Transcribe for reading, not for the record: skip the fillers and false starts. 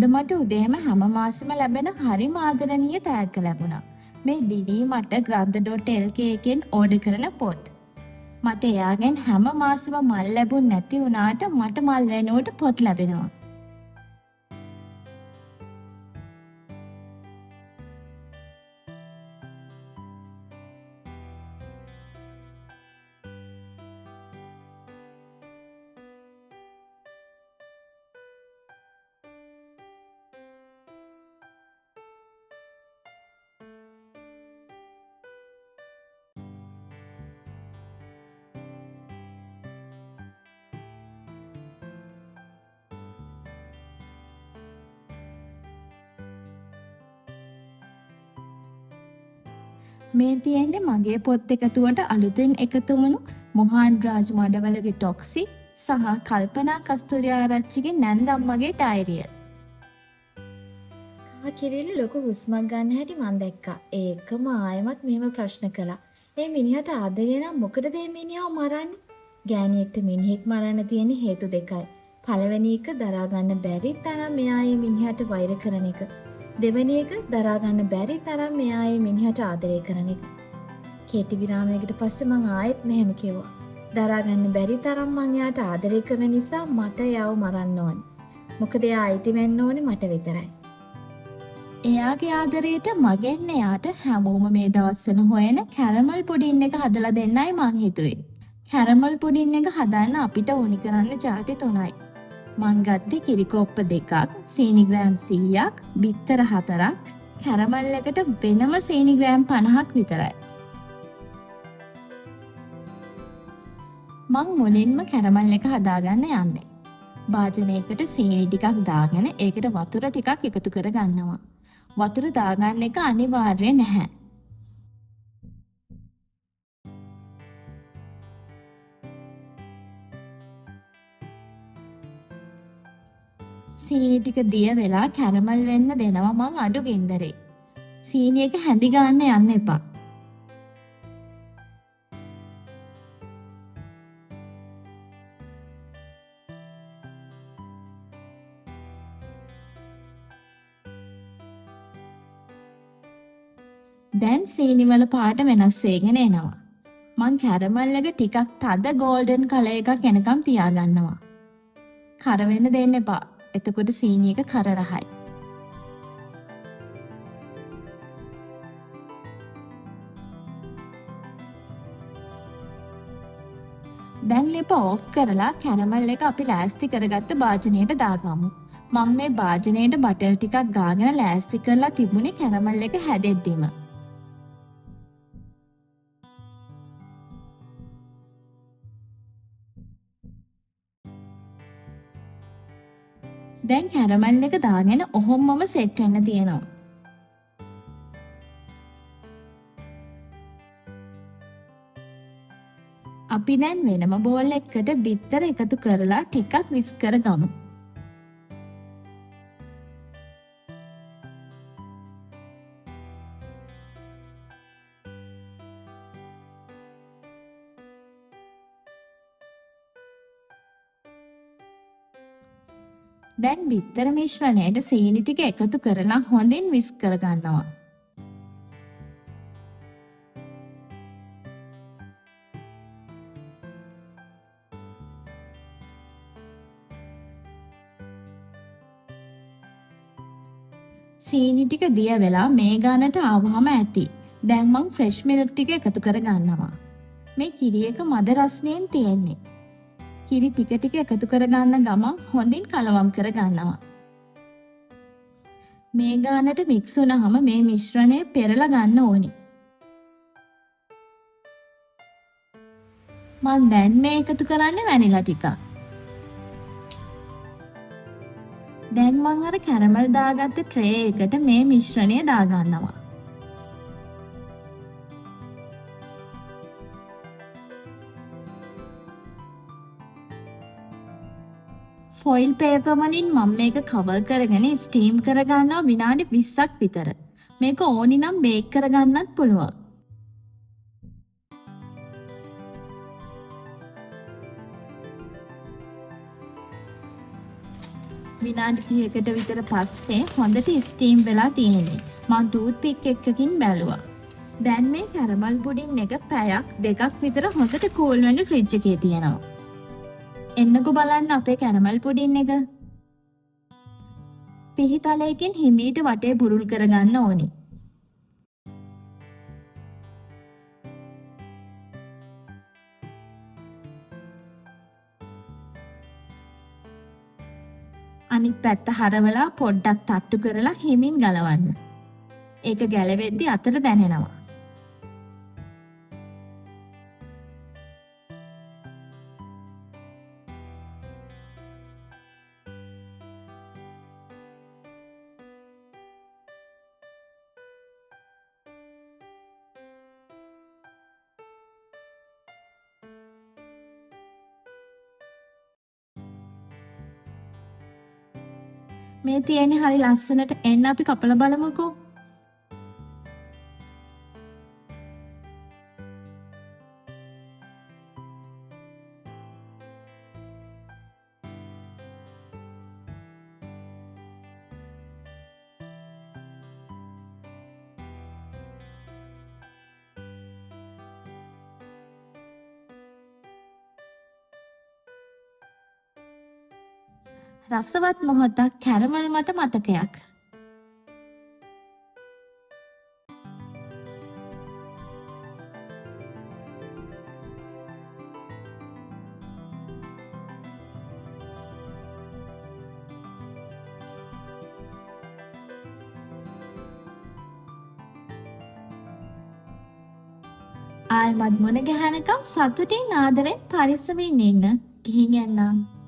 අද මට උදේම හැම මාසෙම ලැබෙන හරිම ආදරණීය තෑග්ග ලැබුණා. මේ දිනී මට grantha.lk එකෙන් ඕඩර් කරන පොත්. මට එයාගෙන් හැම මාසෙම මල් ලැබුණ නැති වුණාට මට මල් වෙනුවට පොත් ලැබෙනවා. මේ තියෙන්නේ මගේ පොත් එකතුවට අලුතෙන් එකතු වුණු මොහාන් රාජ් මඩවලගේ ටොක්සි සහ කල්පනා කස්තුරිය ආරච්චිගේ නැන්දම්මගේ ඩයරිය. කිරිලි ලොකු හුස්මක් ගන්න හැටි මං දැක්කා. ඒකම ආයෙමත් මෙහෙම ප්‍රශ්න කළා. ඒ මිනිහට ආදරේ නම් මොකටද මේ මිනිහව මරන්නේ? ගෑණියෙක්ට මිනිහෙක් මරන්න තියෙන හේතු දෙකයි. පළවෙනි එක දරා ගන්න බැරි තරම් මෙයා ඒ මිනිහට වෛර කරන එක. දෙවෙනි එක දරා ගන්න බැරි තරම් මෙයා ඒ මිනිහට ආදරය කරන එක. කේටි විරාමයකට පස්සේ මං ආයෙත් මෙහෙම කිව්වා. දරා ගන්න බැරි තරම් මං එයාට ආදරය කරන නිසා මට එයාව මරන්න ඕනේ. මොකද එයා අයිති වෙන්න ඕනේ මට විතරයි. එයාගේ ආදරයට මගෙන් එයාට හැමෝම මේ දවස්වල හොයන කැරමල් පුඩින් එක හදලා දෙන්නයි මං හිතුවේ. කැරමල් පුඩින් එක හදන්න අපිට ඕනි කරන්න ಜಾති 3යි. මං ගත්තේ කිරි කොප්ප 2ක්, සීනි ග්‍රෑම් 100ක්, බිත්තර 4ක්, කැරමල් එකට වෙනම සීනි ග්‍රෑම් 50ක් විතරයි. මං මුලින්ම කැරමල් එක හදාගන්න යන්නේ. භාජනයකට සීනි ටිකක් දාගෙන ඒකට වතුර ටිකක් එකතු කරගන්නවා. වතුර දාගන්න එක අනිවාර්ය නැහැ. සීනි ටික දිය වෙලා කැරමල් වෙන්න දෙනවා මං අඩු ගින්දරේ. සීනි එක හැඳි ගන්න යන්න එපා. දැන් සීනි වල පාට වෙනස් වෙගෙන එනවා. මං කැරමල් එක ටිකක් තද ගෝල්ඩන් කලර් එකක් එනකම් තියාගන්නවා. කර වෙන්න දෙන්න එපා. එතකොට සීනි එක කර රහයි. දැන් ලිප ඕෆ් කරලා කැරමල් එක අපි ලෑස්ති කරගත්ත භාජනයට දාගමු. මං මේ භාජනයට බටර් ටිකක් ගාගෙන ලෑස්ති කරලා තිබුණේ කැරමල් එක හැදෙද්දිම. දැන් කැරමල් එක දාගෙන ඔහොමම සෙට් වෙන්න තියෙනවා. අපි දැන් වෙනම බෝල් එකකට බිත්තර එකතු කරලා ටිකක් විස්ක් කරගමු. දැන් බිත්තර මිශ්‍රණයට සීනි ටික එකතු කරලා හොඳින් විස්ක් කරගන්නවා. සීනි ටික දිය වෙලා මේ ගානට ආවම ඇති. දැන් මං ෆ්‍රෙෂ් මිල්ක් ටික එකතු කරගන්නවා. මේ කිරි එක මද රස්නයෙන් තියෙන්නේ. කිරි ටික ටික එකතු කරගන්න ගමන් හොඳින් කලවම් කරගන්නවා. මේ ගානට මික්ස් වුණාම මේ මිශ්‍රණය පෙරලා ගන්න ඕනි. මං දැන් මේ එකතු කරන්නේ වැනිලා ටිකක්. දැන් මං අර කැරමල් දාගත්ත ට්‍රේ එකට මේ මිශ්‍රණය දාගන්නවා. ෆොයිල් පේපර් වලින් මම මේක කවර් කරගෙන ස්ටීම් කරගන්නවා විනාඩි 20ක් විතර. මේක ඕනි නම් බේක් කරගන්නත් පුළුවන්. විනාඩි 30කට විතර පස්සේ හොඳට ස්ටීම් වෙලා තියෙන්නේ. මං ටූත් පික් එකකින් බැලුවා. දැන් මේ කැරමල් පුඩින් එක පැයක් දෙකක් විතර හොඳට කූල් වෙන්න ෆ්‍රිජ් එකේ තියෙනවා. එන්නකෝ බලන්න අපේ කැරමල් පුඩින් එක. පිහිතලයකින් හිමීට වටේ බුරුල් කරගන්න ඕනි. අනිත් පැත්ත හරවලා පොඩ්ඩක් තට්ටු කරලා හිමින් ගලවන්න. ඒක ගැලවෙද්දි අතට දැනෙනවා. මේ තියෙන්නේ හරි ලස්සනට. එන්න අපි කපලා බලමුකෝ. රසවත් මොහොතක් කැරමල් මත මතකයක්. ආයෙමත් මුණ ගැහෙනකම් සතුටින් ආදරෙන් පරිස්සමින් ඉන්න. ගිහින් එන්නම්.